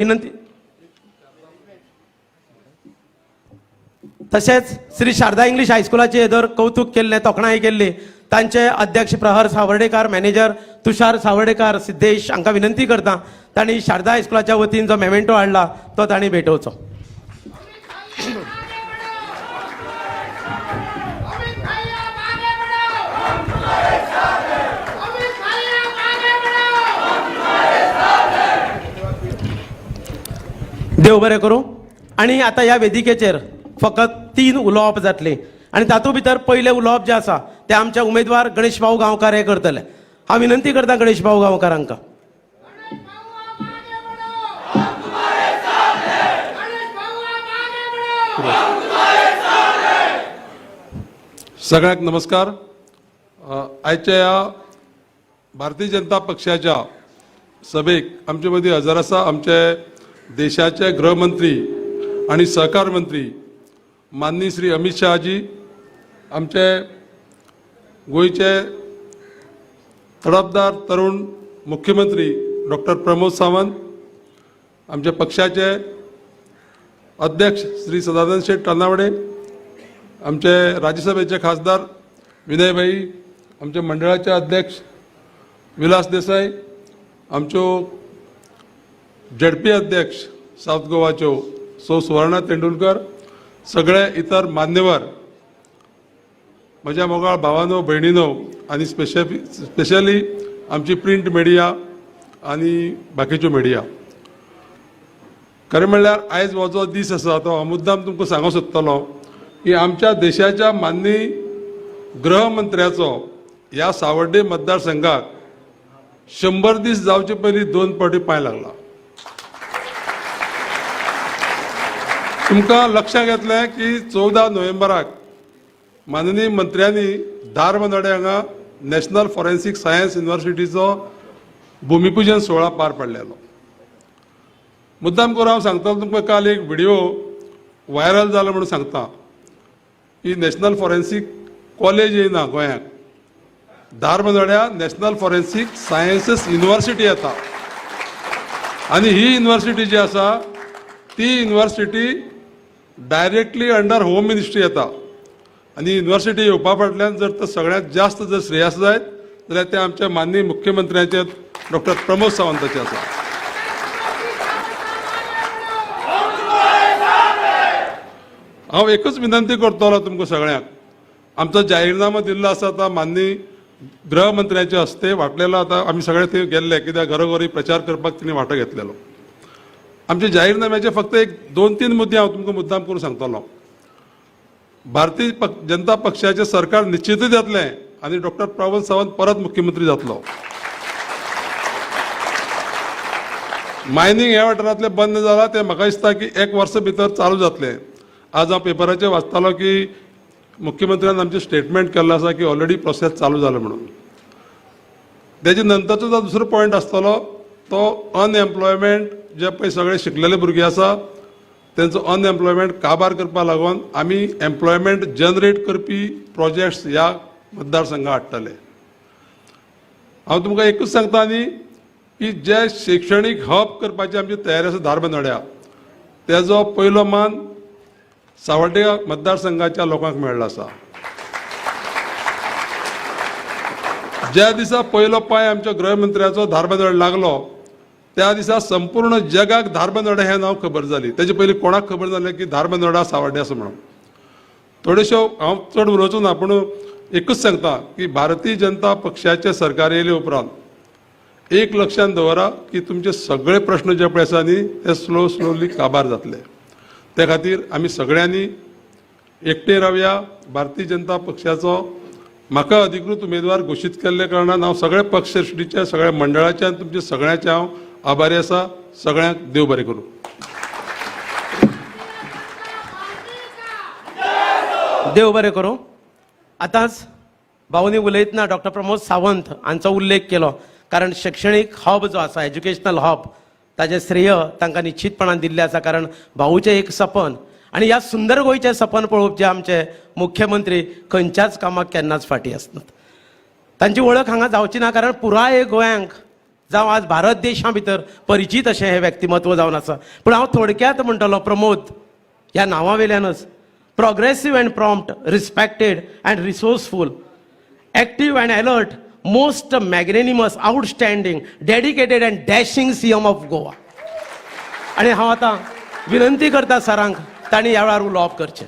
विनंती। तसेच श्री शारदा इंग्लिश हायस्कुलाचे येदर कौतुक केले, तोखणाई केली तांचे अध्यक्ष प्रहर सावर्डेकार, मॅनेजर तुषार सावर्डेकार, सिद्धेश हांकां विनंती करता तांणी शारदा हायस्कुलाच्या वतीन जो मेमेंटो हाडला तो तांणी भेटोवचो। देव बरें करूं। आणि आता ह्या वेदिकेचेर फकत 3 उलोवप जातली आणि तातूंत भितर पयलें उलोवप जें आसा तें आमचे उमेदवार गणेश भाऊ गांवकार हे करतले। हांव विनंती करता गणेश भाऊ गांवकार हांकां। सगळ्यांक नमस्कार। आयच्या ह्या भारतीय जनता पक्षाच्या सभेक आमचे मदीं हजर आसा आमचे देशाचे गृहमंत्री आणि सहकार मंत्री माननीय श्री अमित शहाजी, आमचे गोयचे तडफदार तरुण मुख्यमंत्री डॉक्टर प्रमोद सावंत, आमच्या पक्षाचे अध्यक्ष श्री सदानंद शेठ तानावडे, आमचे राज्यसभेचे खासदार विनय भाई, आमच्या मंडळाचे अध्यक्ष विलास देसाई, आमच्यो झेडपी अध्यक्ष साउथ गोवाच्यो सौ सुवर्णा तेंडुलकर, सगळे इतर मान्यवर, म्हज्या मोगाळ भावांनो भयणींनो आणि स्पेशली आमची प्रिंट मिडिया आणि बाकीच्यो मिडिया, खरें म्हणल्यार आयज हो जो दीस आसा तो हांव मुद्दाम तुमकां सांगूंक सोदतलों की आमच्या देशाच्या माननीय गृहमंत्र्याचो ह्या सावर्डे मतदारसंघात 100 दीस जावचे पयलीं 2 फावटी पांय लागला। तुमकां लक्षांत येतलें की 14 नोव्हेंबराक माननीय मंत्र्यांनी धारबांदोड्या हांगा नॅशनल फॉरेन्सीक सायन्स युनिव्हर्सिटीचो भुमिपूजन सोहळा पार पडलेलो। मुद्दाम करून हांव सांगतालो तुमकां, काल एक व्हिडिओ व्हायरल जालो म्हणून सांगता की नॅशनल फॉरेन्सीक कॉलेज येयना गोंयांत, धारबांदोड्या नॅशनल फॉरेन्सीक सायन्सेस युनिव्हर्सिटी येता आनी ही युनिव्हर्सिटी जी आसा ती university directly under home ministry येता आनी युनिव्हर्सिटी येवपा फाटल्यान जर तर सगळ्यांत जास्त जर श्रेयस जायत जाल्यार ते आमच्या माननीय मुख्यमंत्र्याचे डॉक्टर प्रमोद सावंताचे आसा। हांव एकच विनंती करतलो तुमकां सगळ्यांक, आमचो जाहीरनामो दिल्लो आसा तो माननीय गृहमंत्र्याचे हस्ते वाटलेलो आतां आमी सगळे थंय गेल्ले, कित्याक घरोघरी प्रचार करपाक तिणें वांटो घेतलेलो। आमच्या जाहीरनाम्याचे फक्त एक 2-3 मुद्दे हांव तुमकां मुद्दाम करून सांगतलो। भारतीय जनता पक्षाचे सरकार निश्चितूच येतलें आनी डॉक्टर प्रमोद सावंत परत मुख्यमंत्री जातलो। मायनिंग ह्या वाठारांतलें बंद जालां तें म्हाका दिसता की 1 वर्सा भितर चालू जातलें। आज हांव पेपराचेर वाचतालो की मुख्यमंत्र्यान आमचें स्टेटमेंट केल्लो आसा की ऑलरेडी प्रोसेस चालू जाला म्हणून। तेजे नंतरचो जो दुसरो पॉयंट आसतलो तो अनएम्प्लॉयमेंट, जे पळय सगळे शिकलेले भुरगे आसा तेंचो अनएम्प्लॉयमेंट काबार करपा लागून आमी एम्प्लॉयमेंट जनरेट करपी प्रोजेक्ट्स ह्या मतदारसंघात हाडटले। हांव तुमकां एकूच सांगता न्ही की जे शैक्षणीक हब करपाची आमची तयारी आसा धारबांदोड्या, तेजो पयलो मान सावर्डे मतदारसंघाच्या लोकांक मेळ्ळो आसा। ज्या दिसा पयलो पांय आमच्या गृहमंत्र्याचो धारबांदोड्या लागलो त्या दिसा संपूर्ण जगाक धारबांदोड्या हें नांव खबर जाली। तेजे पयलीं कोणाक खबर जालें की धारबांदोड्या सावर्डे आसा म्हणून। थोड्योश्यो हांव चड उलोवचो ना, पूण एकूच सांगता की भारतीय जनता पक्षाचे सरकार येयले उपरांत एक लक्षांत दवरा की तुमचे सगळे प्रश्न जे पळय आसा न्ही ते स्लोली काबार जातले। त्या खातीर आमी सगळ्यांनी एकटे रावया। भारतीय जनता पक्षाचो म्हाका अधिकृत उमेदवार घोशीत केल्ले कारणान हांव सगळे पक्ष श्रेष्ठीच्या सगळ्या मंडळाचे आनी तुमचे सगळ्यांचे हांव आभारी आसा। सगळ्यांक देव बरें करूं। देव बरें करूं। आतांच भाऊनी उलयतना डॉक्टर प्रमोद सावंत हांचो उल्लेख केलो, कारण शैक्षणीक हब जो आसा, एज्युकेशनल हब, ताजें श्रेय तांकां निश्चितपणान दिल्लें आसा। कारण भाऊचें एक सपन आणि ह्या सुंदर गोंयचें सपन पळोवप जे आमचे मुख्यमंत्री खंयच्याच कामाक केन्नाच फाटी आसनात। तांची वळख हांगा जावची ना, कारण पुराय गोंयांक जावं आज भारत देशा भितर परिचीत अशें हें व्यक्तिमत्व जावन आसा. पूण हांव थोडक्यात म्हणटलो प्रमोद ह्या नांवा वयल्यानच progressive and prompt, respected and resourceful, active and alert, most magnanimous, outstanding, dedicated and dashing CM of Goa. आणि हांव आतां विनंती करता सरांक तांणी ह्या वेळार उलोवप करचें.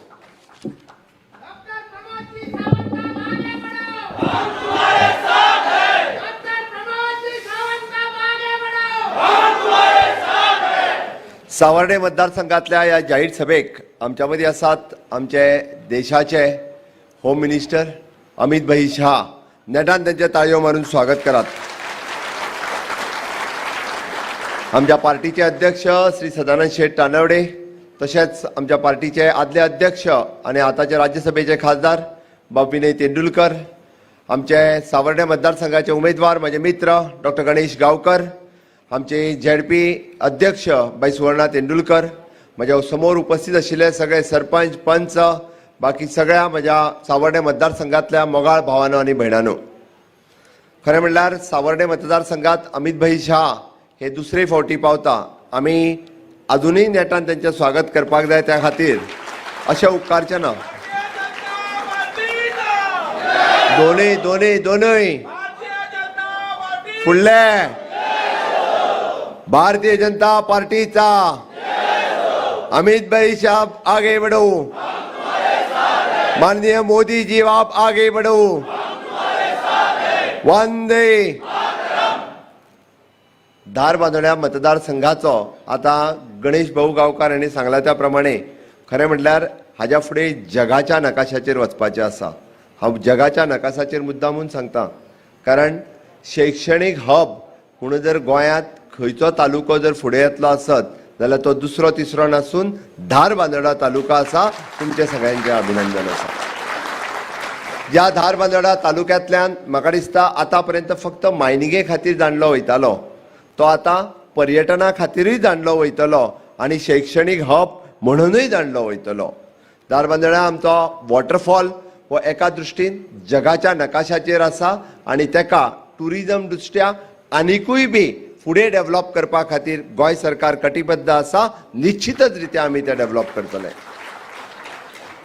सावर्डे मतदारसंघातल्या या जाहीर सभेक आमच्या मदीं आसात आमचे देशाचे होम मिनिस्टर अमित भाई शाह. नेटान त्यांचे ताळयो मारून स्वागत करात. आमच्या पार्टीचे अध्यक्ष श्री सदानंद शेठ तानवडे, तशेंच आमच्या पार्टीचे आदले अध्यक्ष आणि आताचे राज्यसभेचे खासदार बाब विनय तेंडुलकर, आमचे सावर्डे मतदारसंघाचे उमेदवार माझे मित्र डॉक्टर गणेश गावकर, आमचे झेडपी अध्यक्ष बाई सुवर्णा तेंडुलकर, म्हज्या समोर उपस्थित आशिल्ले सगळे सरपंच, पंच, बाकी सगळ्या म्हज्या सावर्डे मतदारसंघातल्या मोगाळ भावांनो आनी भयणांनो, खरें म्हणल्यार सावर्डे मतदारसंघात अमित भाई शाह हे दुसरे फावटी पावता. आमी अजूनय नेटान त्यांचे स्वागत करपाक जाय त्या खातीर अशें उपकारचें ना. दोनूय फुडले भारतीय जनता पार्टीचा अमित भाई शाह आगे बढ़ो, माननीय मोदी जी आप आगे बढ़ो, वंदे. धारबांदोड्या मतदारसंघाचो आता गणेश भाऊ गावकार यांनी सांगला त्या प्रमाणे खरें म्हटल्यार हाज्या फुडें जगाच्या नकाशाचेर वचपाचें आसा. हांव जगाच्या नकाशाचेर मुद्दामून सांगता, कारण शैक्षणीक हब म्हणून जर गोंयांत खंयचो तालुको जर फुडें येतलो आसत जाल्यार तो दुसरो तिसरो नासून धारबांदोडा तालुका आसा. तुमचे सगळ्यांचे अभिनंदन आसा. ज्या धारबांदोडा तालुक्यांतल्यान म्हाका दिसता आतां पर्यंत फक्त मायनिंगे खातीर जाणलो वयतालो, तो आतां पर्यटना खातीरूय जाणलो वयतलो आनी शैक्षणीक हब म्हणूनय जाणलो वयतलो. धारबांदोड्या आमचो वॉटरफॉल हो एका दृश्टीन जगाच्या नकाशाचेर आसा आनी तेका टुरिजम दृश्ट्या आनिकूय बी फुडें डेव्हलप करपा खातीर गोंय सरकार कटिबद्ध आसा. निश्चितच रित्या आमी ते डेव्हलप करतले.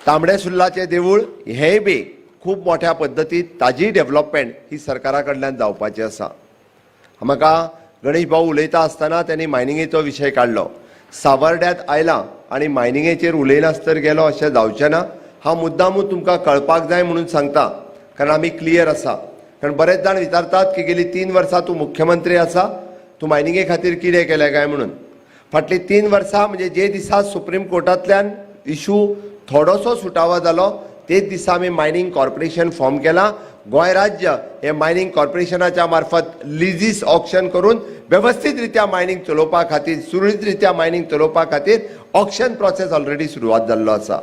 तांबडे सुर्लाचें देवूळ हेंय बी खूब मोठ्या पद्दतीन ताजी डेव्हलपमेंट ही सरकारा कडल्यान जावपाची आसा. म्हाका गणेश भाऊ उलयता आसतना त्यांनी मायनिंगेचो विशय काडलो. सावर्ड्यांत आयला आनी मायनिंगेचेर उलयनासतर गेलो अशें जावचें ना. हांव मुद्दामूच तुमकां कळपाक जाय म्हणून सांगता, कारण आमी क्लियर आसा. कारण बरेच जाण विचारतात की गेली 3 वर्सां तूं मुख्यमंत्री आसा, तूं मायनिंगे खातीर कितें केलें काय म्हणून. फाटलीं 3 वर्सां म्हणजे जे दिसा सुप्रीम कोर्टांतल्यान इशू थोडोसो सुटावो जालो तेच दिसा आमी मायनिंग कॉर्पोरेशन फॉर्म केला. गोंय राज्य हे मायनिंग कॉर्पोरेशनाच्या मार्फत लिजीस ऑक्शन करून व्यवस्थित रित्या मायनिंग चलोवपा खातीर, सुरळीत रित्या मायनिंग चलोवपा खातीर ऑक्शन प्रोसेस ऑलरेडी सुरवात जाल्लो आसा.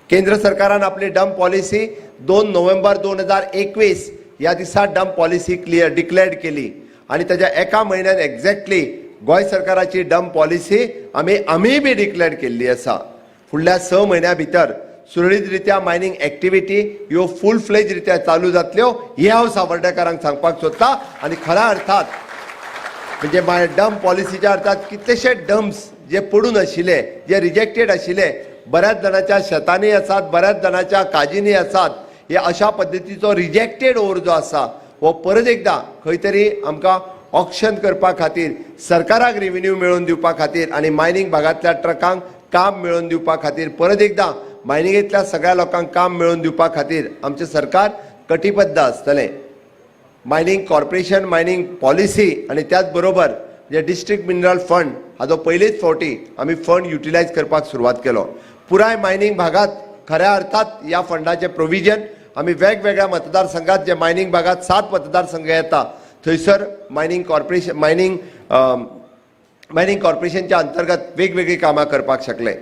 केंद्र सरकारान आपली डंप पॉलिसी 2 नोव्हेंबर 2021 ह्या दिसा डंप पॉलिसी डिक्लेअर्ड केली आणि त्याच्या एका म्हयन्यान एक्झॅक्टली गोंय सरकाराची डंप पॉलिसी आमी बी डिक्लेअर केल्ली आसा. फुडल्या 6 म्हयन्या भितर सुरळीत रित्या मायनिंग एक्टिविटी ह्यो फुल फ्लेज रित्या चालू जातल्यो हे हांव सावर्डेकारांक सांगपाक सोदतां. आणि खऱ्या अर्थात म्हणजे डंप पॉलिसीच्या अर्थात कितलेशे डंप्स जे पडून आशिल्ले, जे रिजेक्टेड आशिल्ले, बऱ्याच जणांच्या शेतांनी आसात, बऱ्याच जणांच्या काजींनी आसात. हे अशा पद्दतीचो रिजेक्टेड ओवर जो आसा हो परत एकदा खंय तरी आमकां ऑक्शन करपा खातीर, सरकाराक रेव्हेन्यू मेळोवन दिवपा खातीर आणि मायनिंग भागांतल्या ट्रकांक काम मेळोवन दिवपा खातीर, परत एकदा मायनिंगेंतल्या सगळ्या लोकांक काम मेळोवन दिवपा खातीर आमचें सरकार कटिबद्ध आसतलें. मायनिंग कॉर्पोरेशन, मायनिंग पॉलिसी आणि त्याच बरोबर जे डिस्ट्रिक्ट मिनरल फंड हाजो पयलीच फावटी आमी फंड युटिलायज करपाक सुरवात केलो. पुराय मायनिंग भागात खऱ्या अर्थात ह्या फंडाचे प्रोविजन आमी वेगवेगळ्या मतदारसंघात, जे मायनिंग भागात 7 मतदारसंघ येता थंयसर मायनिंग कॉर्पोरेशनच्या अंतर्गत वेगवेगळी कामां करपाक शकले.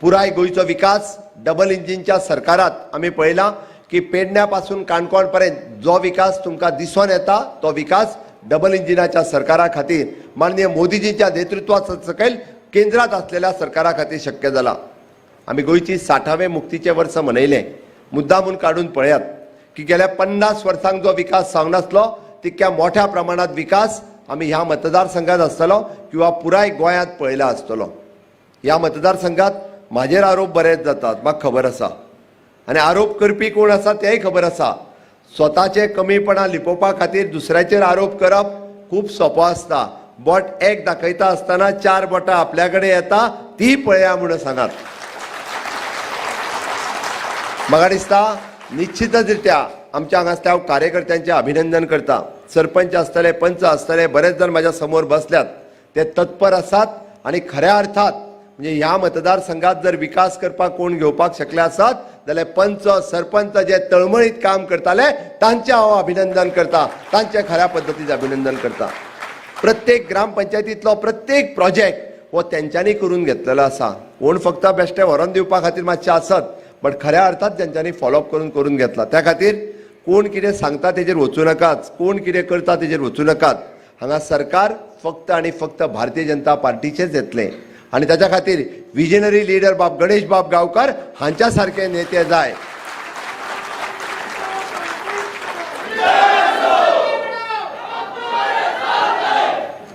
पुराय गोंयचो विकास डबल इंजिनच्या सरकारात आमी पळयला की पेडण्या पासून काणकोण पर्यंत जो विकास तुमकां दिसून येता तो विकास डबल इंजिनाच्या सरकारा खातीर माननीय मोदीजींच्या नेतृत्वा सकयल केंद्रात असलेल्या सरकारा खातीर शक्य जाला. आमी गोंयची 60वें मुक्तीचें वर्स मनयलें. मुद्दामून काडून पळयात की गेल्या 50 वर्सांक जो विकास जावन आसलो तितक्या मोठ्या प्रमाणात विकास आमी ह्या मतदारसंघात आसतलो किंवा पुराय गोंयांत पळयला आसतलो. ह्या मतदारसंघात म्हाजेर आरोप बरेच जातात, म्हाका खबर आसा, आनी आरोप करपी कोण आसा तेय खबर आसा. स्वताचे कमीपणा लिपोवपा खातीर दुसऱ्याचेर आरोप करप खूब सोंपो आसता. बोट एक दाखयता आसतना 4 बोटां आपल्या कडेन येता, ती पळया म्हणून सांगात. म्हाका दिसता निश्चितच रित्या आमच्या हांगासल्या कार्यकर्त्यांचे अभिनंदन करता. सरपंच आसतले, पंच आसतले, बरेच जण म्हाज्या समोर बसल्यात, ते तत्पर आसात आणि खऱ्या अर्थात म्हणजे ह्या मतदारसंघात जर विकास करपाक कोण घेवपाक शकले आसात जाल्यार पंच सरपंच जे तळमळीत काम करताले तांचे हांव अभिनंदन करता, तांचे खऱ्या पद्दतीचे अभिनंदन करता. प्रत्येक ग्रामपंचायतींतलो प्रत्येक प्रोजेक्ट हो तेंच्यांनी करून घेतलेलो आसा. कोण फक्त बेश्टे व्हरोन दिवपा खातीर मातशे आसत, बट खऱ्या अर्थात तेंच्यांनी फॉलोअप करून घेतला. त्या खातीर कोण कितें सांगता तेजेर वचूं नकात, कोण कितें करता तेजेर वचूं नकात. हांगा सरकार फक्त आनी फक्त भारतीय जनता पार्टीचेच येतले आणि त्याच्या खातीर विजनरी लीडर बाब गणेश बाब गांवकार हांच्या सारखे नेते जाय.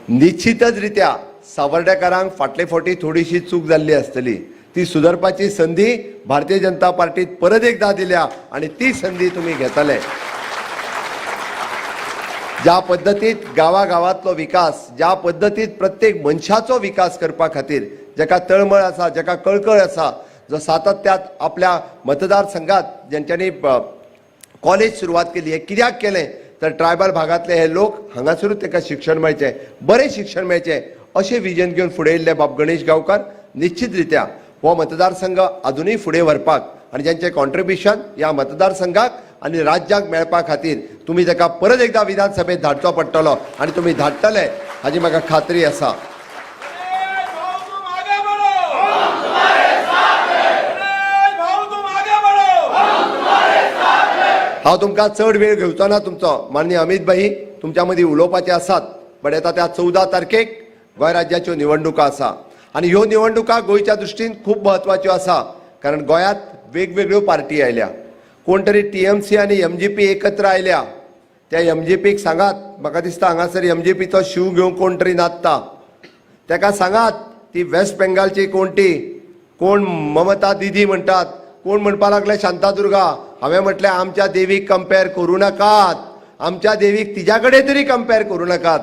निश्चितच रित्या सावर्डेकरांक फाटले फावटी थोडीशी चूक जाल्ली आसतली, ती सुदारपाची संधी भारतीय जनता पार्टीत परत एकदा दिल्या आणि ती संधी तुम्ही घेतले. ज्या पद्दतीत गावागावातलो विकास, ज्या पद्दतीत प्रत्येक मनशाचो विकास करपा खातीर जाका तळमळ आसा, जाका कळकळ आसा, जो सातत्यात आपल्या मतदारसंघात ज्यांच्यांनी कॉलेज सुरवात केली, हे कित्याक केलें तर ट्रायबल भागातले हे लोक हांगासरूच ताका शिक्षण मेळचें, बरें शिक्षण मेळचें अशें विजन घेवन फुडें येयल्ले बाब गणेश गांवकार निश्चित रित्या हो मतदारसंघ अजूनही फुडें व्हरपाक आणि ज्यांचे कॉन्ट्रिब्युशन ह्या मतदारसंघाक आणि राज्याक मेळपा खातीर तुम्ही ताका परत एकदा विधानसभेत धाडचो पडटलो आणि तुम्ही धाडटले हाची म्हाका खात्री आसा. हांव तुमकां चड वेळ घेवचो ना तुमचो. माननीय अमित भाई तुमच्या मदीं उलोवपाचे आसात, बट येता त्या 14 तारखेक गोंय राज्याच्यो निवडणुका आसा आणि ह्यो निवडणुका गोंयच्या दृश्टीन खूब म्हत्वाच्यो आसा. कारण गोंयांत वेगवेगळ्यो पार्टी आयल्या, कोण तरी TMC आणि MGP एकत्र आयल्या. त्या MGPक सांगात, म्हाका दिसता हांगासर MGPचो शिव घेवन कोण तरी नाचता, ताका सांगात ती वेस्ट बेंगालची कोण ती, कोण ममता दिदी म्हणटात, कोण म्हणपा लागले शांतादुर्गा. हांवें म्हटलें आमच्या देवीक कंपेर करूं नाकात, आमच्या देवीक तिच्या कडेन तरी कंपेर करूं नाकात.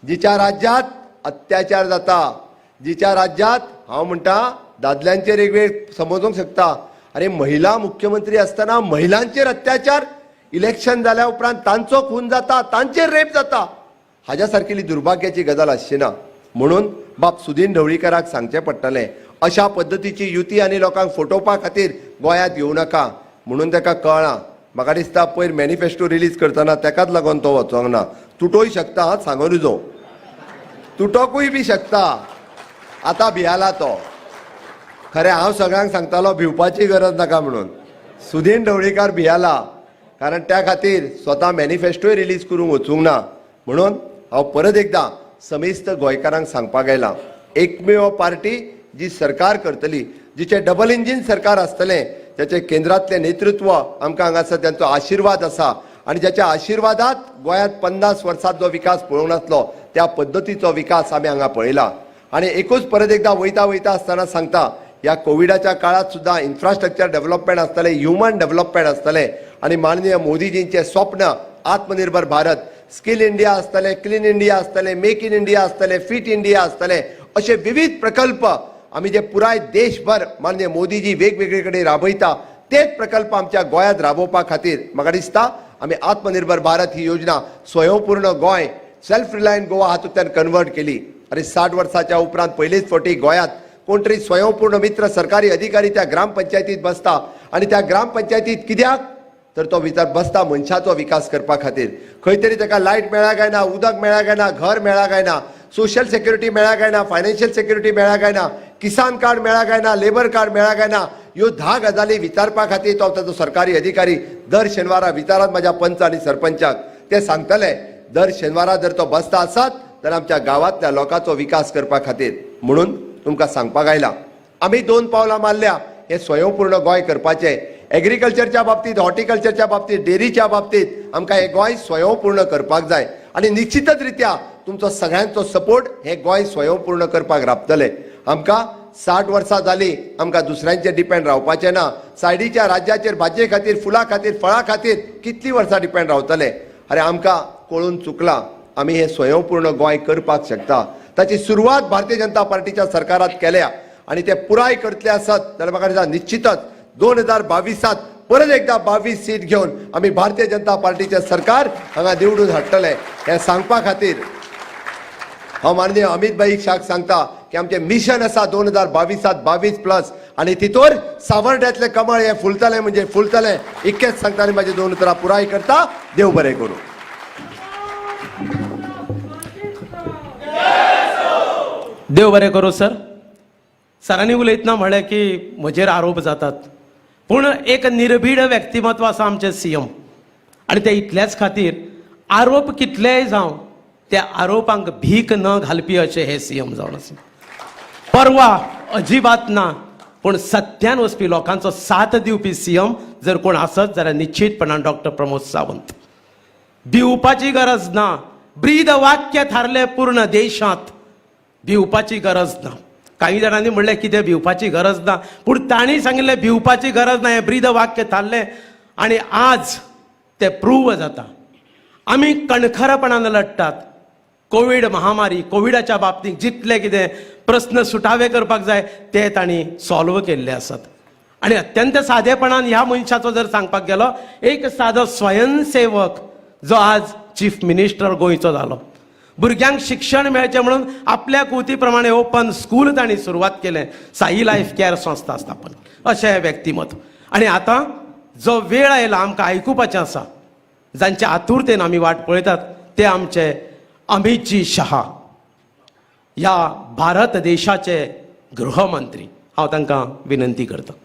जिच्या राज्यांत अत्याचार जाता, जिच्या राज्यांत हांव म्हणटा दादल्यांचेर एक वेळ समजूंक शकता, अरे महिला मुख्यमंत्री असताना महिलांचेर अत्याचार, इलेक्शन जाल्या उपरांत तांचो खून जाता, तांचेर रेप जाता, हाज्या सारकेली दुर्भाग्याची गजाल आसची ना. म्हणून बाब सुदीन ढवळीकराक सांगचें पडटलें अशा पद्दतीची युती आनी लोकांक फटोवपा खातीर गोंयांत येवं नाका म्हणून ताका कळना. म्हाका दिसता पयर मॅनिफेस्टो रिलीज करतना ताकाच लागून तो वचोंक ना. तुटोय शकता, हांव सांगून दिवं, तुटोकूय बी शकता. आतां भियाला तो. खरें हांव सगळ्यांक सांगतालो भिवपाची गरज नाका म्हणून. सुदीन ढवळीकार भियाला, कारण त्या खातीर स्वता मॅनिफेस्टोय रिलीज करूंक वचूंक ना. म्हणून हांव परत एकदां समेस्त गोंयकारांक सांगपाक आयलां, एकमेव पार्टी जी सरकार करतली, जिचे डबल इंजीन सरकार आसतलें, त्याचे केंद्रातले नेतृत्व आमकां हांगासर त्यांचो आशिर्वाद आसा आणि ज्याच्या आशिर्वादात गोंयांत 50 वर्सात जो विकास पळोवंक नासलो त्या पद्दतीचो विकास आमी हांगा पळयला. आणि एकूच परत एकदा वयता आसतना सांगता, या कोविडाच्या काळात सुद्धा इन्फ्रास्ट्रक्चर डेव्हलपमेंट आसतलें, ह्युमन डेव्हलपमेंट आसतलें आणि माननीय मोदीजींचे स्वप्न आत्मनिर्भर भारत, स्किल इंडिया आसतलें, क्लीन इंडिया आसतलें, मेक इन इंडिया आसतलें, फिट इंडिया आसतलें, असे विविध प्रकल्प आमी जे पुराय देशभर माननीय मोदीजी वेगवेगळे कडेन राबयता, तेच प्रकल्प आमच्या गोंयांत राबोवपा खातीर म्हाका दिसता आमी आत्मनिर्भर भारत ही योजना स्वयंपूर्ण गोंय, सेल्फ रिलायंट गोवा हातूंतल्यान कन्वर्ट केली. आणि 60 वर्साच्या उपरांत पयलीच फावटी गोंयांत कोण तरी स्वयंपूर्ण मित्र सरकारी अधिकारी त्या ग्रामपंचायतीत बसता आणि त्या ग्रामपंचायतीत कित्याक तर तो भितर बसता मनशाचो विकास करपा खातीर. खंय तरी ताका लायट मेळ्ळा काय ना, उदक मेळ्ळा काय ना, घर मेळ्ळा काय ना, सोशल सेक्युरिटी मेळ्ळा काय ना, फायनान्शियल सेक्युरिटी मेळ्ळा काय ना, किसान कार्ड मेळ्ळा काय ना, लेबर कार्ड मेळ्ळा काय ना, ह्यो 10 गजाली विचारपा खातीर तो ताचो सरकारी अधिकारी दर शेनवारा विचारात म्हाज्या पंच आनी सरपंचाक. ते सांगतले दर शेनवारा जर तो बसता आसत तर आमच्या गावातल्या लोकांचो विकास करपा खातीर. म्हणून तुमकां सांगपाक आयलां, आमी 2 पावलां मारल्या हे स्वयंपूर्ण गोंय करपाचें. एग्रीकल्चरच्या बाबतीत, हॉर्टिकल्चरच्या बाबतीत, डेरीच्या बाबतीत आमकां हे गोंय स्वयंपूर्ण करपाक जाय. आणि निश्चितच रित्या तुमचो सगळ्यांचो सपोर्ट हे गोंय स्वयंपूर्ण करपाक राबतले. आमकां 60 वर्सां जाली, आमकां दुसऱ्यांचेर डिपेंड रावपाचें ना. सायडीच्या राज्याचेर भाजये खातीर, फुलां खातीर, फळां खातीर कितलीं वर्सां डिपेंड रावतले. अरे आमकां कळून चुकलां. आमी हे स्वयंपूर्ण गोंय करपाक शकता. ताची सुरवात भारतीय जनता पार्टीच्या सरकारात केल्या आणि ते पुराय करतले आसत जाल्यार म्हाका दिसता निश्चितच 2022 परत एकदा 22 सीट घेवन आमी भारतीय जनता पार्टीचे सरकार हांगा निवडून हाडटले. हे सांगपा खातीर हांव माननीय अमित भाई शाक सांगता की आमचें मिशन आसा 2022 22+ आनी तितूर सावर्ड्यातले कमळ हे फुलतले म्हणजे फुलतले. इतकेच सांगता आनी म्हाजी 2 उतरां पुराय करता. देव बरें करूं. देव बरें करूं सर. सरांनी उलयतना म्हळें की म्हजेर आरोप जातात, पूण एक निर्भीड व्यक्तिमत्व आसा आमचे सीएम आनी ते इतल्याच खातीर आरोप कितलेय जावं त्या आरोपांक भीक न घालपी अशें हे सीएम जावन आसा. परवा अजिबात ना, पूण सत्यान वचपी लोकांचो साथ दिवपी सीएम जर कोण आसत जाल्यार निश्चितपणान डॉक्टर प्रमोद सावंत. भिवपाची गरज ना. ब्रीद वाक्य थारले पूर्ण देशांत. भिवपाची गरज ना. काही जाणांनी म्हणलें कितें भिवपाची गरज ना, पूण तांणी सांगिल्लें भिवपाची गरज ना. हें ब्रीद वाक्य थारलें आनी आज ते प्रूव जाता. आमी कणखरपणान लडटात. कोविड महामारी, कोविडाच्या बाबतींत जितले कितें प्रस्न सुटावे करपाक जाय ते तांणी सॉल्व केल्ले आसात. आनी अत्यंत सादेपणान ह्या मनशाचो जर सांगपाक गेलो, एक सादो स्वयंसेवक जो आज चीफ मिनिस्टर गोंयचो जालो. भुरग्यांक शिक्षण मेळचें म्हणून आपल्या कुती प्रमाणे ओपन स्कूल तांणी सुरवात केलें. साई लायफ केअर संस्था स्थापन अशें हे व्यक्तिमत्व. आनी आतां जो वेळ आयला आमकां आयकुपाचें आसा, जांच्या आतुरतेन आमी वाट पळयतात, ते आमचे अमितजी शहा, ह्या भारत देशाचे गृहमंत्री. हांव तांकां विनंती करतां.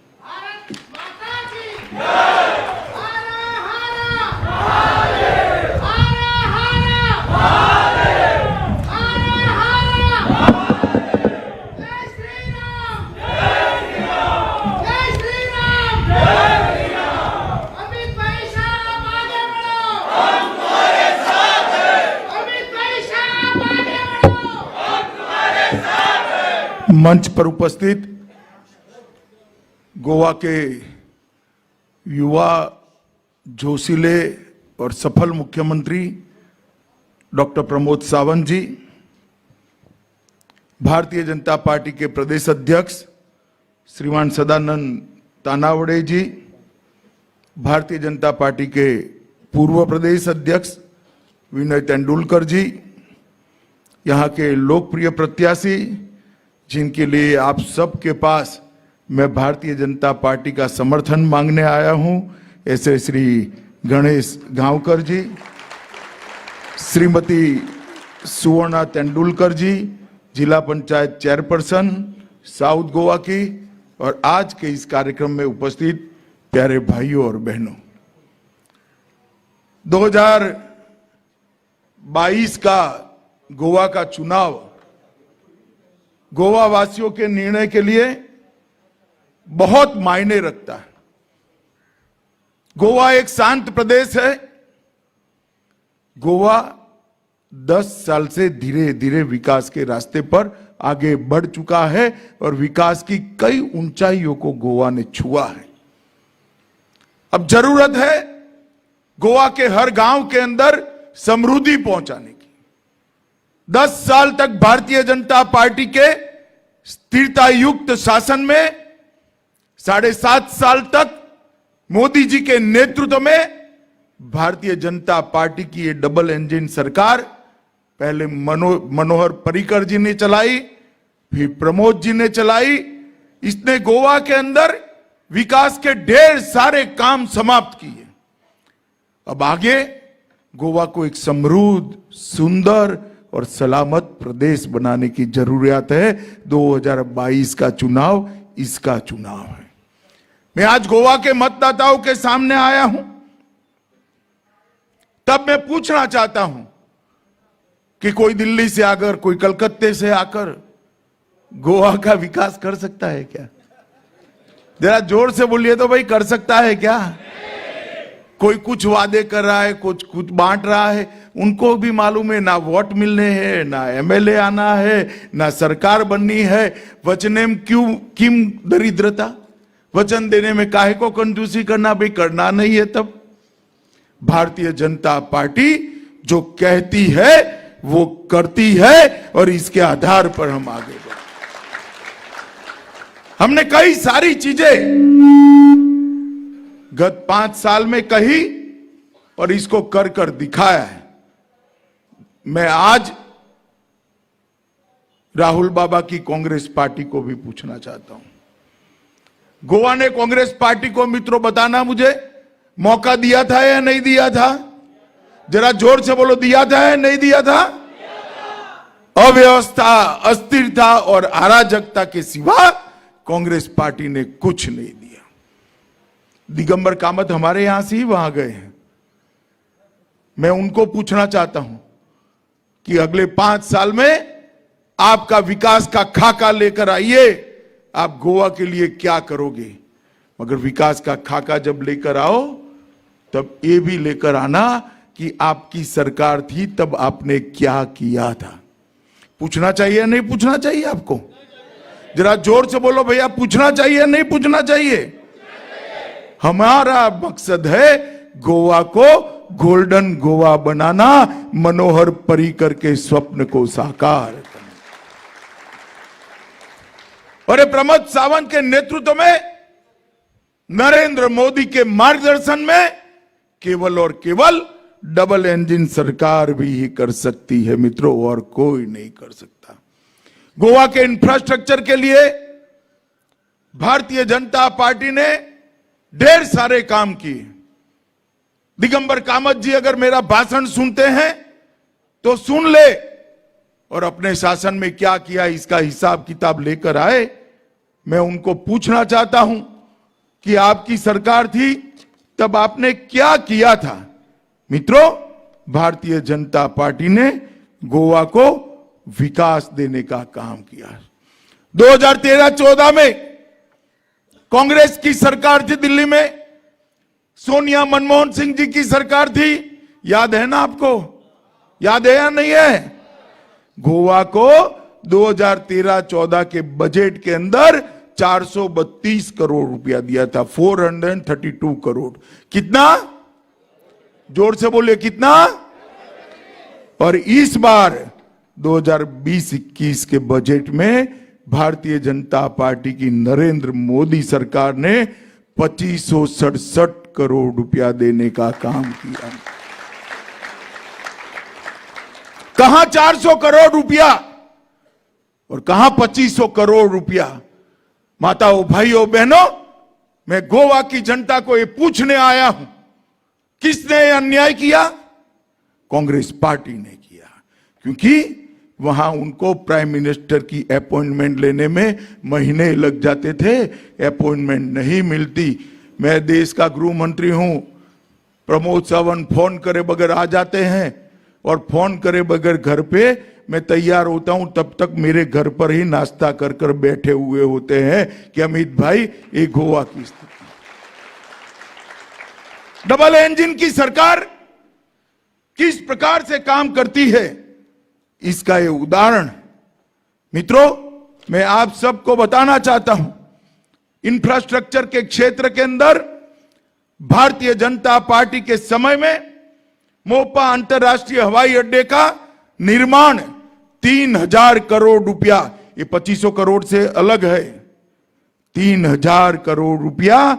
मंच पर उपस्थित गोवा के युवा, जोशीले और सफल मुख्यमंत्री डॉक्टर प्रमोद सावंत जी, भारतीय जनता पार्टी के प्रदेश अध्यक्ष श्रीमान सदानंद तानावड़े जी, भारतीय जनता पार्टी के पूर्व प्रदेश अध्यक्ष विनय तेंदुलकर जी, यहाँ के लोकप्रिय प्रत्याशी जिनके लिए आप सबके पास मैं भारतीय जनता पार्टी का समर्थन मांगने आया हूं, ऐसे श्री गणेश गांवकर जी, श्रीमती सुवर्णा तेंदुलकर जी, जिला पंचायत चेयरपर्सन साउथ गोवा की, और आज के इस कार्यक्रम में उपस्थित प्यारे भाइयों और बहनों, 2022 का गोवा का चुनाव गोवा वासियों के निर्णय के लिए बहुत मायने रखता है. गोवा एक शांत प्रदेश है. गोवा 10 साल से धीरे धीरे विकास के रास्ते पर आगे बढ़ चुका है और विकास की कई ऊंचाइयों को गोवा ने छुआ है. अब जरूरत है गोवा के हर गांव के अंदर समृद्धि पहुंचाने की. 10 साल तक भारतीय जनता पार्टी के स्थिरता युक्त शासन में, 7.5 साल तक मोदी जी के नेतृत्व में भारतीय जनता पार्टी की ये डबल इंजन सरकार पहले मनोहर पर्रिकर जी ने चलाई, फिर प्रमोद जी ने चलाई. इसने गोवा के अंदर विकास के ढेर सारे काम समाप्त किए. अब आगे गोवा को एक समृद्ध, सुंदर और सलामत प्रदेश बनाने की जरूरत है. 2022 का चुनाव इसका चुनाव है. मैं आज गोवा के मतदाताओं के सामने आया हूं, तब मैं पूछना चाहता हूं कि कोई दिल्ली से आकर, कोई कलकत्ते से आकर गोवा का विकास कर सकता है क्या? जरा जोर से बोलिए तो भाई, कर सकता है क्या? कोई कुछ वादे कर रहा है, कुछ बांट रहा है. उनको भी मालूम है ना वोट मिलने हैं, ना एमएलए आना है, ना सरकार बननी है। वचनेम क्यों किम दरिद्रता, वचन देने में काहे को कंजूसी करना, भाई करना नहीं है तब। भारतीय जनता पार्टी जो कहती है वो करती है और इसके आधार पर हम आगे बढ़े। हमने कई सारी चीजें गत 5 साल में कही और इसको कर कर दिखाया है। मैं आज राहुल बाबा की कांग्रेस पार्टी को भी पूछना चाहता हूं, गोवा ने कांग्रेस पार्टी को मित्रों बताना मुझे मौका दिया था या नहीं दिया था? जरा जोर से बोलो, दिया था या नहीं दिया था? अव्यवस्था, अस्थिरता और अराजकता के सिवा कांग्रेस पार्टी ने कुछ नहीं दिया। दिगंबर कामत हमारे यहां से ही वहां गए हैं। मैं उनको पूछना चाहता हूं कि अगले 5 साल में आपका विकास का खाका लेकर आइए, आप गोवा के लिए क्या करोगे? मगर विकास का खाका जब लेकर आओ तब ये भी लेकर आना कि आपकी सरकार थी तब आपने क्या किया था। पूछना चाहिए नहीं पूछना चाहिए आपको? जरा जोर से बोलो भैया, पूछना चाहिए नहीं पूछना चाहिए? हमारा मकसद है गोवा को गोल्डन गोवा बनाना, मनोहर पर्रिकर के स्वप्न को साकार करना। और प्रमोद सावंत के नेतृत्व में, नरेंद्र मोदी के मार्गदर्शन में केवल और केवल डबल इंजन सरकार भी ही कर सकती है मित्रों, और कोई नहीं कर सकता। गोवा के इंफ्रास्ट्रक्चर के लिए भारतीय जनता पार्टी ने ढेर सारे काम किए। दिगंबर कामत जी अगर मेरा भाषण सुनते हैं तो सुन ले और अपने शासन में क्या किया इसका हिसाब किताब लेकर आए। मैं उनको पूछना चाहता हूं कि आपकी सरकार थी तब आपने क्या किया था? मित्रों, भारतीय जनता पार्टी ने गोवा को विकास देने का काम किया। 2013-14 में कांग्रेस की सरकार थी दिल्ली में, सोनिया मनमोहन सिंह जी की सरकार थी, याद है ना आपको? याद है या नहीं है? गोवा को 2013-14 के बजट के अंदर 432 करोड़ रुपया दिया था, 432 करोड़। कितना? जोर से बोलिए, कितना? और इस बार 2020-21 के बजट में भारतीय जनता पार्टी की नरेंद्र मोदी सरकार ने 2567 करोड़ रुपया देने का काम किया। कहां 400 करोड़ रुपया और कहां 2500 करोड़ रुपया? माताओं, भाइयों, बहनों, मैं गोवा की जनता को यह पूछने आया हूं, किसने अन्याय किया? कांग्रेस पार्टी ने किया, क्योंकि वहां उनको प्राइम मिनिस्टर की अपॉइंटमेंट लेने में महीने लग जाते थे, अपॉइंटमेंट नहीं मिलती। मैं देश का गृह मंत्री हूं, प्रमोद सावंत फोन करे बगैर आ जाते हैं और फोन करे बगैर घर पे मैं तैयार होता हूं, तब तक मेरे घर पर ही नाश्ता कर कर बैठे हुए होते हैं कि अमित भाई ये गोवा की स्थिति। डबल इंजन की सरकार किस प्रकार से काम करती है इसका ये उदाहरण। मित्रों, मैं आप सबको बताना चाहता हूं, इंफ्रास्ट्रक्चर के क्षेत्र के अंदर भारतीय जनता पार्टी के समय में मोपा अंतरराष्ट्रीय हवाई अड्डे का निर्माण 3000 करोड़ रुपया, ये 2500 करोड़ से अलग है, 3000 करोड़ रुपया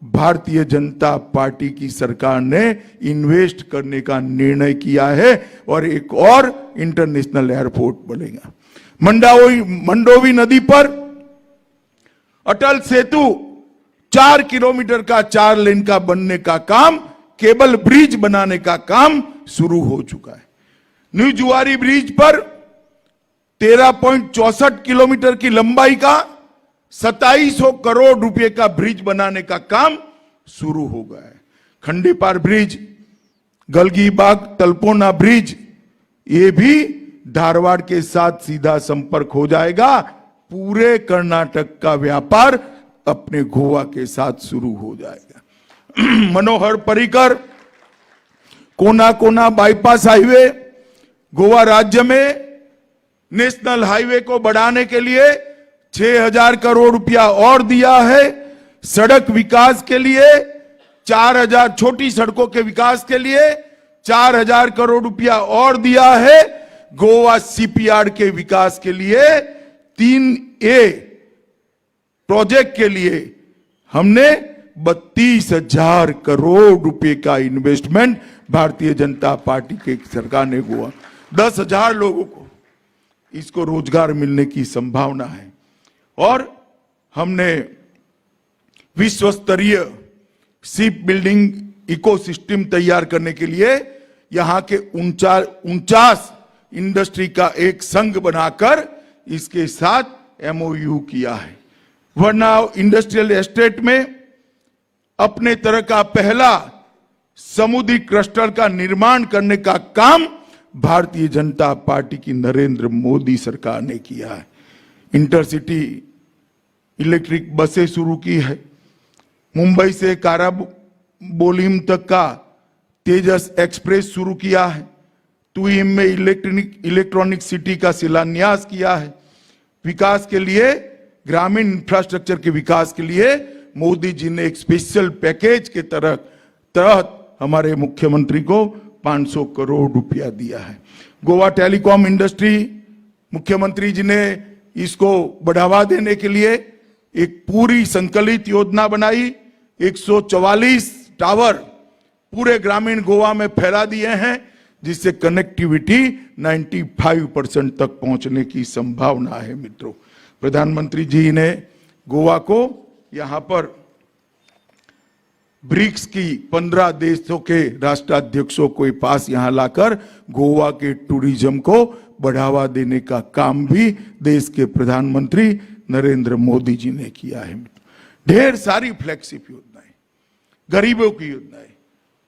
भारतीय जनता पार्टी की सरकार ने इन्वेस्ट करने का निर्णय किया है और एक और इंटरनेशनल एयरपोर्ट बनेगा। मंडोवी नदी पर अटल सेतु 4 किलोमीटर का 4 लेन का बनने का काम, केबल ब्रिज बनाने का काम शुरू हो चुका है। न्यू जुआरी ब्रिज पर 13.64 किलोमीटर की लंबाई का 2700 करोड़ रुपए का ब्रिज बनाने का काम शुरू हो गया है। खंडीपार ब्रिज, गलगीबाग तलपोना ब्रिज, ये भी धारवाड़ के साथ सीधा संपर्क हो जाएगा। पूरे कर्नाटक का व्यापार अपने गोवा के साथ शुरू हो जाएगा। मनोहर पर्रिकर कोना कोना बाईपास हाईवे, गोवा राज्य में नेशनल हाईवे को बढ़ाने के लिए 6,000 करोड़ रुपया और दिया है। सड़क विकास के लिए 4,000, छोटी सड़कों के विकास के लिए 4,000 करोड़ रुपया और दिया है। गोवा सीपीआर के विकास के लिए 3A प्रोजेक्ट के लिए हमने 32,000 करोड़ रुपए का इन्वेस्टमेंट भारतीय जनता पार्टी की सरकार ने हुआ। 10,000 लोगों को इसको रोजगार मिलने की संभावना है। और हमने विश्व स्तरीय शिप बिल्डिंग इकोसिस्टम तैयार करने के लिए यहां के 49 इंडस्ट्री का एक संघ बनाकर इसके साथ MOU किया है। वरना इंडस्ट्रियल एस्टेट में अपने तरह का पहला समुद्री क्लस्टर का निर्माण करने का काम भारतीय जनता पार्टी की नरेंद्र मोदी सरकार ने किया है। इंटरसिटी इलेक्ट्रिक बसें शुरू की है। मुंबई से काराबोलिम तक का तेजस एक्सप्रेस शुरू किया है। तुहिम में इलेक्ट्रॉनिक सिटी का शिलान्यास किया है। विकास के लिए, ग्रामीण इंफ्रास्ट्रक्चर के विकास के लिए मोदी जी ने एक स्पेशल पैकेज के तहत हमारे मुख्यमंत्री को 500 करोड़ रुपया दिया है। गोवा टेलीकॉम इंडस्ट्री, मुख्यमंत्री जी ने इसको बढ़ावा देने के लिए एक पूरी संकलित योजना बनाई। 144 टावर पूरे ग्रामीण गोवा में फैला दिए हैं, जिससे कनेक्टिविटी 95% तक पहुंचने की संभावना है। मित्रों, प्रधानमंत्री जी ने गोवा को यहां पर ब्रिक्स की 15 देशों के राष्ट्राध्यक्षों को पास यहां लाकर गोवा के टूरिज्म को बढ़ावा देने का काम भी देश के प्रधानमंत्री नरेंद्र मोदी जी ने किया है। ढेर सारी फ्लैगशिप योजनाएं, गरीबों की योजनाएं,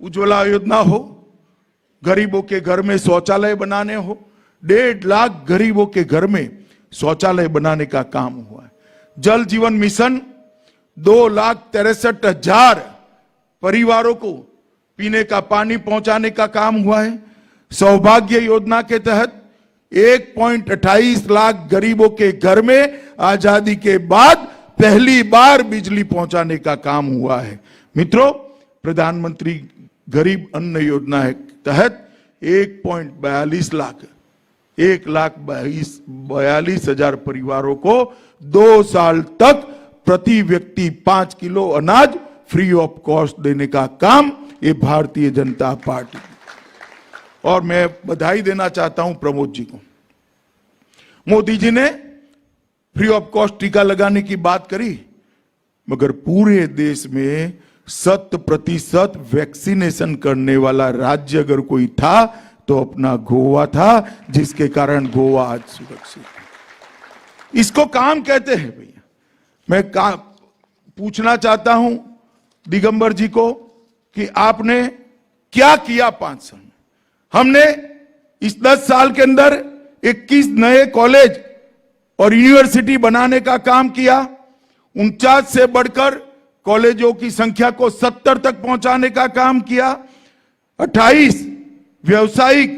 उज्ज्वला योजना हो, गरीबों के घर में शौचालय बनाने हो, 1.5 लाख गरीबों के घर में शौचालय बनाने का काम हुआ है। जल जीवन मिशन 2,63,000 परिवारों को पीने का पानी पहुंचाने का काम हुआ है। सौभाग्य योजना के तहत 1.28 लाख गरीबों के घर में आजादी के बाद पहली बार बिजली पहुंचाने का काम हुआ है। मित्रों, प्रधानमंत्री गरीब अन्न योजना के तहत 1.42 लाख 1,42,000 परिवारों को 2 साल तक प्रति व्यक्ति 5 किलो अनाज फ्री ऑफ कॉस्ट देने का काम ये भारतीय जनता पार्टी। और मैं बधाई देना चाहता हूं प्रमोद जी को। मोदी जी ने फ्री ऑफ कॉस्ट टीका लगाने की बात करी, मगर पूरे देश में 100% वैक्सीनेशन करने वाला राज्य अगर कोई था तो अपना गोवा था, जिसके कारण गोवा आज सुरक्षित है। इसको काम कहते हैं भैया। मैं पूछना चाहता हूं दिगंबर जी को कि आपने क्या किया 5 साल में। हमने इस 10 साल के अंदर 21 नए कॉलेज और यूनिवर्सिटी बनाने का काम किया। 49 से बढ़कर कॉलेजों की संख्या को 70 तक पहुंचाने का काम किया। 28 व्यावसायिक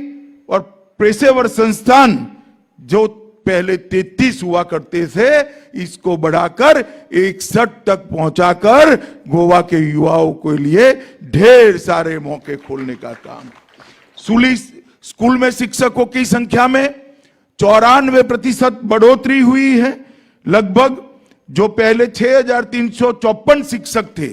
और पेशेवर संस्थान जो पहले 33 हुआ करते थे, इसको बढ़ाकर 61 तक पहुंचाकर गोवा के युवाओं के लिए ढेर सारे मौके खोलने का काम। स्कूल में शिक्षकों की संख्या में 94% बढ़ोतरी हुई है। लगभग जो पहले 6,354 शिक्षक थे,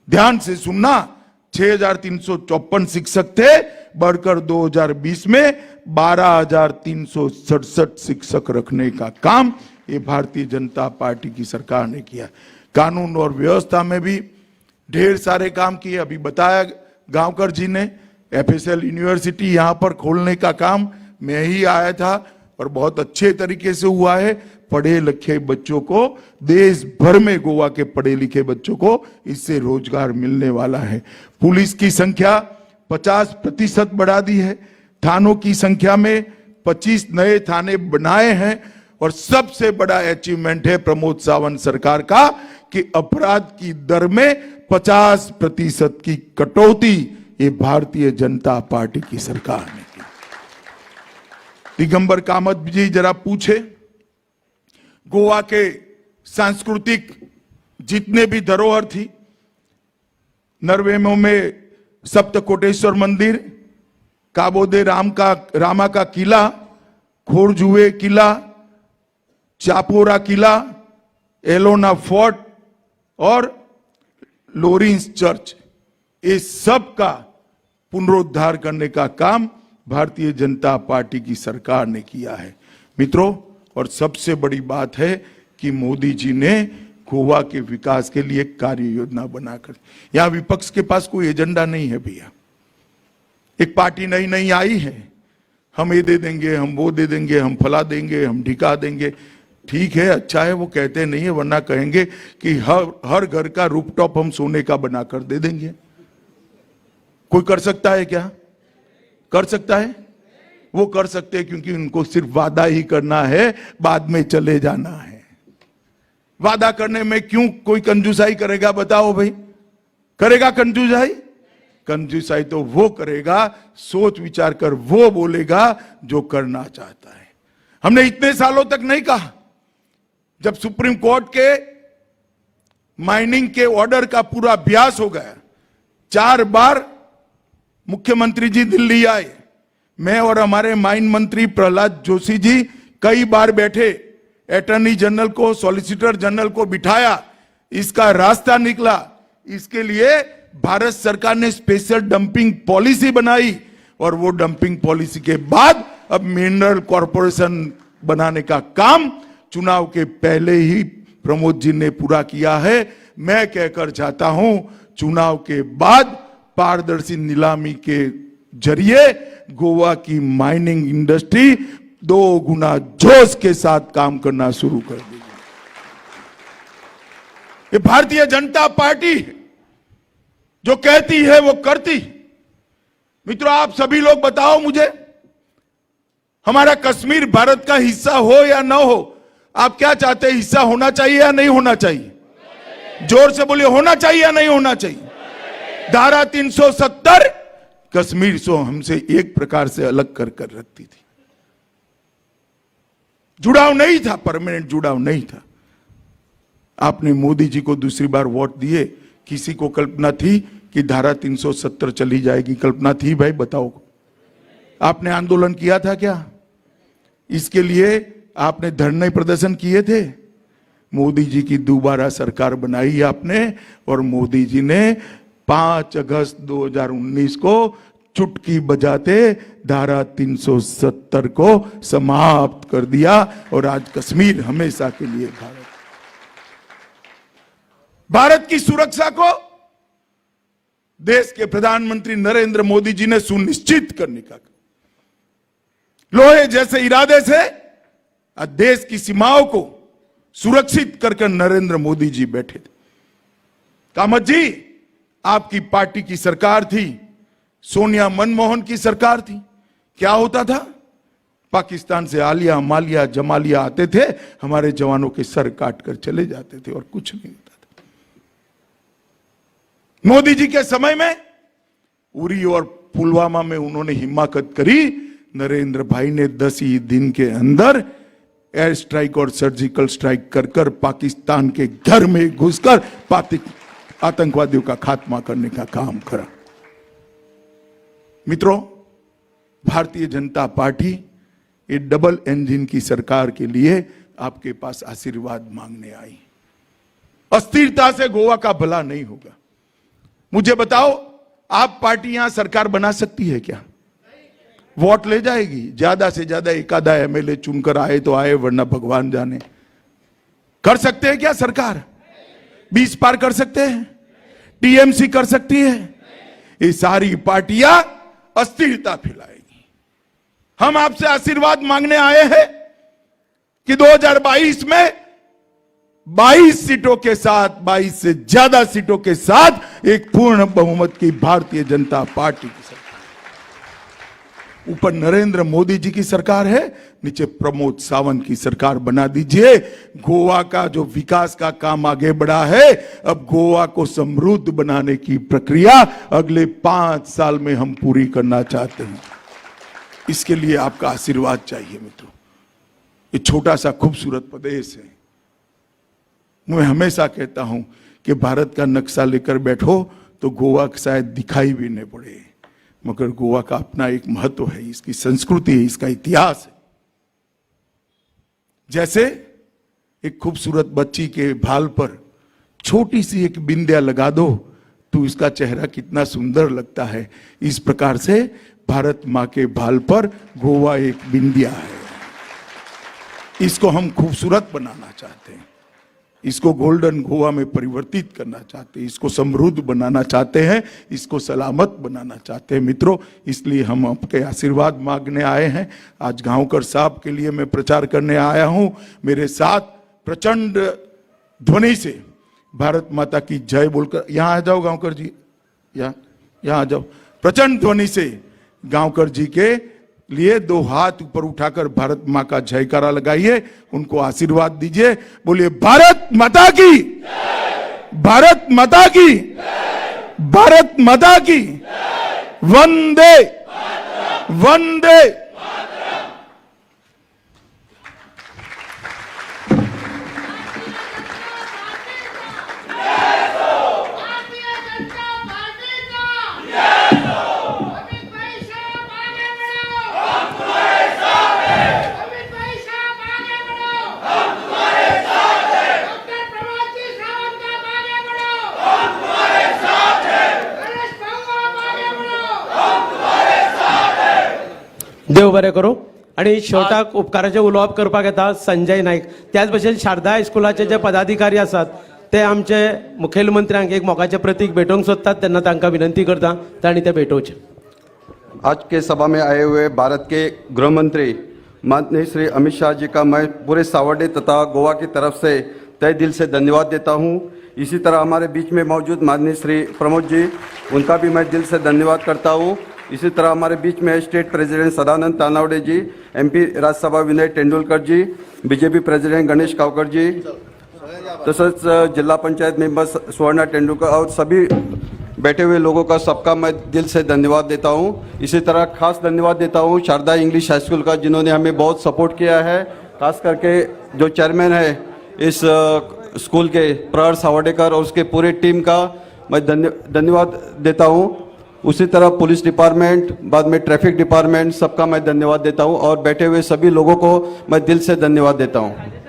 ध्यान से सुनना, 6,354 शिक्षक थे, बढ़कर 2020 में 12,367 शिक्षक रखने का काम ये भारतीय जनता पार्टी की सरकार ने किया। कानून और व्यवस्था में भी ढेर सारे काम किए। अभी बताया गांवकर जी ने, FSL यूनिवर्सिटी यहां पर खोलने का काम मैं ही आया था और बहुत अच्छे तरीके से हुआ है। पढ़े लिखे बच्चों को, देश भर में गोवा के पढ़े लिखे बच्चों को इससे रोजगार मिलने वाला है। पुलिस की संख्या 50% बढ़ा दी है। थानों की संख्या में 25 नए थाने बनाए हैं। और सबसे बड़ा अचीवमेंट है प्रमोद सावंत सरकार का कि अपराध की दर में 50% की कटौती ये भारतीय जनता पार्टी की सरकार ने की। दिगंबर कामत जी जरा पूछे, गोवा के सांस्कृतिक जितने भी धरोहर थी, नरवेमो में सप्तकोटेश्वर मंदिर, काबोदे रामा का किला, खोरजुए किला, चापोरा किला, एलोना फोर्ट और लोरिंस चर्च, ये सब का पुनरुद्धार करने का काम भारतीय जनता पार्टी की सरकार ने किया है मित्रों। और सबसे बड़ी बात है कि मोदी जी ने गोवा के विकास के लिए कार्य योजना बनाकर, यहां विपक्ष के पास कोई एजेंडा नहीं है भैया। एक पार्टी नई नई आई है, हम ये दे देंगे, हम वो दे देंगे, हम फला देंगे, हम ढिका देंगे। ठीक है, अच्छा है, वो कहते नहीं है, वरना कहेंगे कि हर घर का रूफटॉप हम सोने का बनाकर दे देंगे। कोई कर सकता है क्या? कर सकता है? वो कर सकते हैं क्योंकि उनको सिर्फ वादा ही करना है, बाद में चले जाना है। वादा करने में क्यों कोई कंजूसाई करेगा? बताओ भाई, करेगा कंजूसाई? कंजूसाई तो वो करेगा, सोच विचार कर वो बोलेगा जो करना चाहता है। हमने इतने सालों तक नहीं कहा, जब सुप्रीम कोर्ट के माइनिंग के ऑर्डर का पूरा अभ्यास हो गया, 4 बार मुख्यमंत्री जी दिल्ली आए, मैं और हमारे माइन मंत्री प्रहलाद जोशी जी कई बार बैठे, अटॉर्नी जनरल को, सॉलिसिटर जनरल को बिठाया, इसका रास्ता निकला। इसके लिए भारत सरकार ने स्पेशल डंपिंग पॉलिसी बनाई और वो डंपिंग पॉलिसी के बाद अब मिनरल कॉरपोरेशन बनाने का काम चुनाव के पहले ही प्रमोद जी ने पूरा किया है। मैं कहकर चाहता हूं, चुनाव के बाद पारदर्शी नीलामी के जरिए गोवा की माइनिंग इंडस्ट्री 2 गुना जोश के साथ काम करना शुरू कर देगी। ये भारतीय जनता पार्टी जो कहती है वो करती। मित्रों, आप सभी लोग बताओ मुझे, हमारा कश्मीर भारत का हिस्सा हो या ना हो, आप क्या चाहते हैं? हिस्सा होना चाहिए या नहीं होना चाहिए? जोर से बोलिए, होना चाहिए या नहीं होना चाहिए? धारा 370 कश्मीर को हमसे एक प्रकार से अलग कर रखती थी। जुड़ाव नहीं था, परमानेंट जुड़ाव नहीं था। आपने मोदी जी को दूसरी बार वोट दिए, किसी को कल्पना थी कि धारा 370 चली जाएगी? कल्पना थी भाई? बताओ। आपने आंदोलन किया था क्या? इसके लिए आपने धरने प्रदर्शन किए थे? मोदी जी की दोबारा सरकार बनाई आपने, और मोदी जी ने 5 अगस्त 2019 को चुटकी बजाते धारा 370 को समाप्त कर दिया, और आज कश्मीर हमेशा के लिए भारत की सुरक्षा को देश के प्रधानमंत्री नरेंद्र मोदी जी ने सुनिश्चित करने का लोहे जैसे इरादे से देश की सीमाओं को सुरक्षित कर नरेंद्र मोदी जी बैठे थे। कामत जी, आपकी पार्टी की सरकार थी, सोनिया मनमोहन की सरकार थी। क्या होता था? पाकिस्तान से आलिया, मालिया, जमालिया आते थे, हमारे जवानों के सर काट कर चले जाते थे और कुछ नहीं होता था। मोदी जी के समय में उरी और पुलवामा में उन्होंने हिम्मत करी, नरेंद्र भाई ने 10 ही दिन के अंदर एयर स्ट्राइक और सर्जिकल स्ट्राइक कर पाकिस्तान के घर में घुसकर आतंकवादियों का खात्मा करने का काम करा। मित्रों, भारतीय जनता पार्टी ये डबल इंजन की सरकार के लिए आपके पास आशीर्वाद मांगने आई। अस्थिरता से गोवा का भला नहीं होगा। मुझे बताओ, आप पार्टी यहां सरकार बना सकती है क्या? वोट ले जाएगी, ज्यादा से ज्यादा 1 आधा एमएलए चुनकर आए तो आए, वरना भगवान जाने। कर सकते हैं क्या सरकार? 20 पार कर सकते हैं? टीएमसी कर सकती है? ये सारी पार्टियां अस्थिरता फैलाएगी। हम आपसे आशीर्वाद मांगने आए हैं कि 2022 में 22 सीटों के साथ, 22 से ज्यादा सीटों के साथ एक पूर्ण बहुमत की भारतीय जनता पार्टी की सरकार। ऊपर नरेंद्र मोदी जी की सरकार है, नीचे प्रमोद सावंत की सरकार बना दीजिए। गोवा का जो विकास का काम आगे बढ़ा है, अब गोवा को समृद्ध बनाने की प्रक्रिया अगले 5 साल में हम पूरी करना चाहते हैं। इसके लिए आपका आशीर्वाद चाहिए मित्रों। ये छोटा सा खूबसूरत प्रदेश है। मैं हमेशा कहता हूं कि भारत का नक्शा लेकर बैठो तो गोवा शायद दिखाई भी नहीं पड़े, मगर गोवा का अपना एक महत्व है, इसकी संस्कृति है, इसका इतिहास है। जैसे एक खूबसूरत बच्ची के भाल पर छोटी सी एक बिंदिया लगा दो तो इसका चेहरा कितना सुंदर लगता है, इस प्रकार से भारत मां के भाल पर गोवा एक बिंदिया है। इसको हम खूबसूरत बनाना चाहते हैं, इसको गोल्डन गोवा में परिवर्तित करना चाहते हैं, इसको समृद्ध बनाना चाहते हैं, इसको सलामत बनाना चाहते हैं मित्रों। इसलिए हम आपके आशीर्वाद मांगने आए हैं। आज गांवकर साहब के लिए मैं प्रचार करने आया हूं। मेरे साथ प्रचंड ध्वनि से भारत माता की जय बोलकर, यहां आ जाओ गांवकर जी, यहां आ जाओ। प्रचंड ध्वनि से गांवकर जी के लिए 2 हाथ ऊपर उठाकर भारत मां का जयकारा लगाइए, उनको आशीर्वाद दीजिए। बोलिए भारत माता की, भारत माता की, भारत माता की, वंदे वंदे। देव बरें करूं। आणि शेवटाक उपकाराचे उलोवप करपाक येता संजय नाईक। त्याच भशेन शारदा हायस्कुलाचे जे पदाधिकारी आसात ते आमचे मुखेलमंत्र्यांक एक मोगाचे प्रतीक भेटोवंक सोदतात, तेन्ना तांकां विनंती करता तांणी ते भेटोवचे। आज के सभा में आए हुए भारत के गृह मंत्री माननीय श्री अमित शाह जी का मैं पूरे सावरडे तथा गोवा की तरफ से तहे दिल से धन्यवाद देता हूं। इसी तरह हमारे बीच में मौजूद माननीय श्री प्रमोद जी, उनका भी मैं दिल से धन्यवाद करता हूं। इसी तरह हमारे बीच में स्टेट प्रेसिडेंट सदानंद तानावडे जी, एमपी राज्यसभा विनय तेंदुलकर जी, बीजेपी प्रेसिडेंट गणेश कावकर जी, तसंच जिला पंचायत मेंबर सुवर्णा तेंदुलकर और सभी बैठे हुए लोगों का सबका मैं दिल से धन्यवाद देता हूं। इसी तरह खास धन्यवाद देता हूं शारदा इंग्लिश हाई स्कूल का, जिन्होंने हमें बहुत सपोर्ट किया है। खास करके जो चेयरमैन है इस स्कूल के प्रहर सावडेकर और उसके पूरे टीम का मैं धन्यवाद देता हूं। उसी तरह पुलिस डिपार्टमेंट, बाद में ट्रैफिक डिपार्टमेंट, सबका मैं धन्यवाद देता हूं और बैठे हुए सभी लोगों को मैं दिल से धन्यवाद देता हूं।